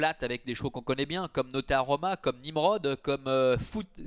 plate avec des chevaux qu'on connaît bien, comme Nota Roma, comme Nimrod, comme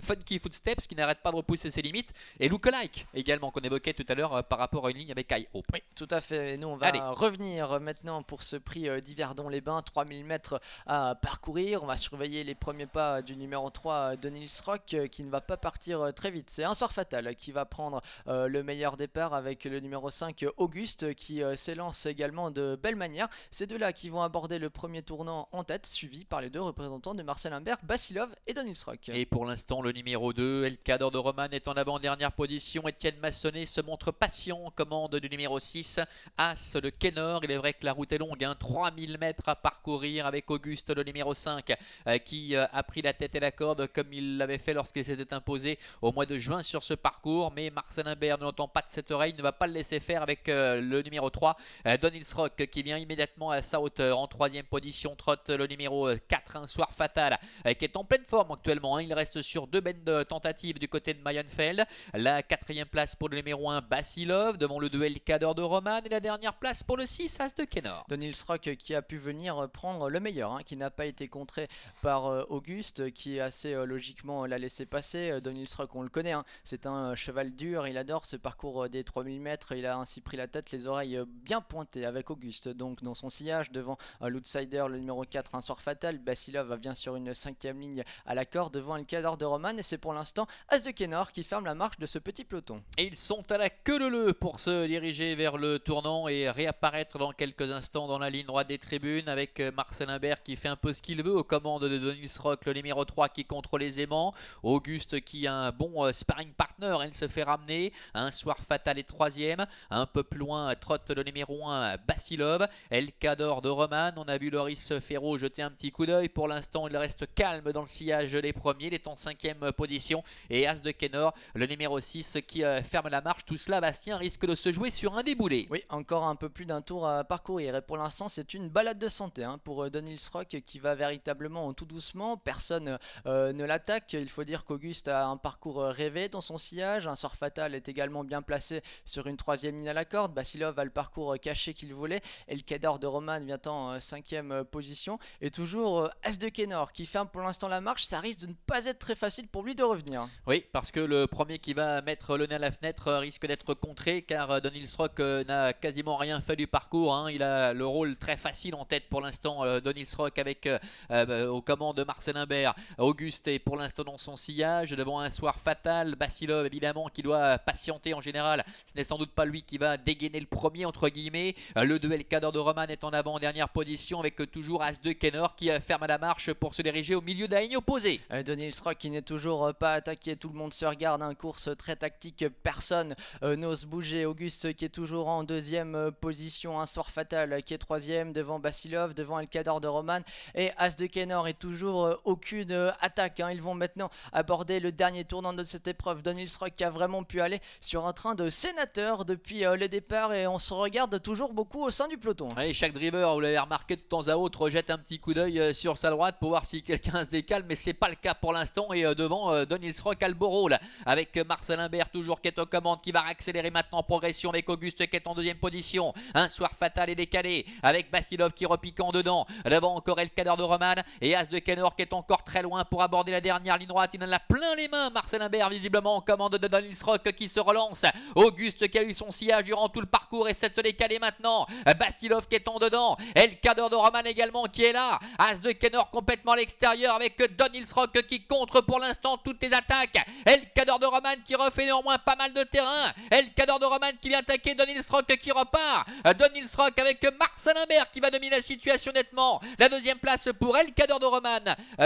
Funky Footsteps qui n'arrête pas de repousser ses limites, et Lookalike également qu'on évoquait tout à l'heure par rapport à une ligne avec I.O. Oui, tout à fait. Et nous, on va revenir maintenant pour ce prix d'Yverdon-les-Bains, 3000 mètres à parcourir. On va surveiller les premiers pas du numéro 3 de Nils Rock qui ne va pas partir très vite. C'est Un Soir Fatal qui va prendre le meilleur départ avec le numéro 5 Auguste qui s'élance également de belle manière. Ces deux-là qui vont aborder le premier tournant en tête, suivi par les deux représentants de Marcel Imbert, Basilov et Don Nils Rock. Et pour l'instant, le numéro 2, El Cador de Roman, est en avant-dernière position. Étienne Massonnet se montre patient, commande du numéro 6, As de Kenor. Il est vrai que la route est longue, 3000 mètres à parcourir avec Auguste, le numéro 5, qui a pris la tête et la corde comme il l'avait fait lorsqu'il s'était imposé au mois de juin sur ce parcours. Mais Marcel Imbert ne l'entend pas de cette oreille, ne va pas le laisser faire avec le numéro 3, Don Nils Rock, qui vient immédiatement à sa hauteur. En troisième position, trotte le numéro 4, Un Soir Fatal, qui est en pleine forme actuellement. Il reste sur deux belles tentatives du côté de Mayenfeld. La quatrième place pour le numéro 1, Basilov, devant le duel Cador de Roman. Et la dernière place pour le 6, As de Kenor. Don Nils Rock qui a pu venir prendre le meilleur, qui n'a pas été contré par Auguste, qui assez logiquement l'a laissé passer. Don Nils Rock, on le connaît, c'est un cheval dur, il adore ce parcours des 3000 mètres. Il a ainsi pris la tête, les oreilles bien pointées avec Auguste. Donc dans son sillage, devant l'outsider, le numéro 4, Un Soir Fatal. Basilov vient sur une 5ème ligne à la corde devant le Cador de Roman. Et c'est pour l'instant As de Kenor qui ferme la marche de ce petit peloton. Et ils sont à la queue leu pour se diriger vers le tournant et réapparaître dans quelques instants dans la ligne droite des tribunes avec Marcel Imbert qui fait un peu ce qu'il veut aux commandes de Don Nils Rock, le numéro 3 qui contrôle aisément. Auguste qui a un bon sparring partner, il se fait ramener. Un Soir Fatal est troisième. Un peu plus loin trotte le numéro 1, Basilov. El Cador de Roman, on a vu Loris Ferro jeter un petit coup d'œil. Pour l'instant, il reste calme dans le sillage des premiers. Il est en 5ème position. Et As de Kenor, le numéro 6 qui ferme la marche. Tout cela, Bastien, risque de se jouer sur un déboulé. Oui, encore un peu plus d'un tour à parcourir. Et pour l'instant, c'est une balade de santé pour Don Nils Rock qui va véritablement tout doucement. Personne ne l'attaque. Il faut dire qu'Auguste a un parcours rêvé dans son sillage. Un Soir Fatal est également bien placé sur une 3ème ligne à la corde. Basilov a le parcours caché qu'il voulait. Et le Cador de Roman vient en 5ème position. Et toujours As de Kenor qui ferme pour l'instant la marche. Ça risque de ne pas être très facile pour lui de revenir. Oui, parce que le premier qui va mettre le nez à la fenêtre risque d'être contré car Don Nils Rock n'a quasiment rien fait du parcours. Il a le rôle très facile en tête pour l'instant, Don Nils Rock avec aux commandes de Marcel Imbert. Auguste est pour l'instant dans son sillage devant Un Soir Fatal. Basilov évidemment qui doit patienter en général. Ce n'est sans doute pas lui qui va dégainer le premier entre guillemets. Le duel Cador de Roman est en avant-dernière position avec toujours As de Kenor qui ferme la marche pour se diriger au milieu de la ligne opposée. Don Nils Rock qui n'est toujours pas attaqué, tout le monde se regarde, course très tactique, personne n'ose bouger. Auguste qui est toujours en 2ème position, Un Soir Fatal qui est 3ème devant Basilov, devant El Cador de Roman et As de Kenor est toujours aucune attaque. Ils vont maintenant aborder le dernier tournant de cette épreuve. Don Nils Rock qui a vraiment pu aller sur un train de sénateur depuis le départ et on se regarde toujours beaucoup au sein du peloton. Et chaque driver, vous l'avez remarqué de temps à autre, jette un petit coup d'œil sur sa droite pour voir si quelqu'un se décale, mais c'est pas le cas pour l'instant. Et devant Don Nils Rock a le beau rôle avec Marcel Imbert toujours qui est aux commandes, qui va accélérer maintenant en progression avec Auguste qui est en 2ème position. Un Soir Fatal est décalé avec Basilov qui repique en dedans. Devant encore El Cador de Roman et As de Kenor qui est encore très loin pour aborder la dernière ligne droite. Il en a plein les mains. Marcel Imbert visiblement en commande de Don Nils Rock qui se relance. Auguste qui a eu son sillage durant tout le parcours essaie de se décaler maintenant. Basilov qui est en dedans. El Cador de Roman également qui est là. As de Kenor complètement à l'extérieur avec Don Nils Rock qui contre pour l'instant toutes les attaques. El Cador de Roman qui refait néanmoins pas mal de terrain. El Cador de Roman qui vient attaquer Don Nils Rock qui repart. Don Nils Rock avec Marcel Imbert qui va dominer la situation nettement. La 2ème place pour El Cador de Roman.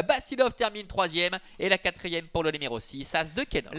Basilov termine 3ème et la 4ème pour le numéro 6, As de Kenor.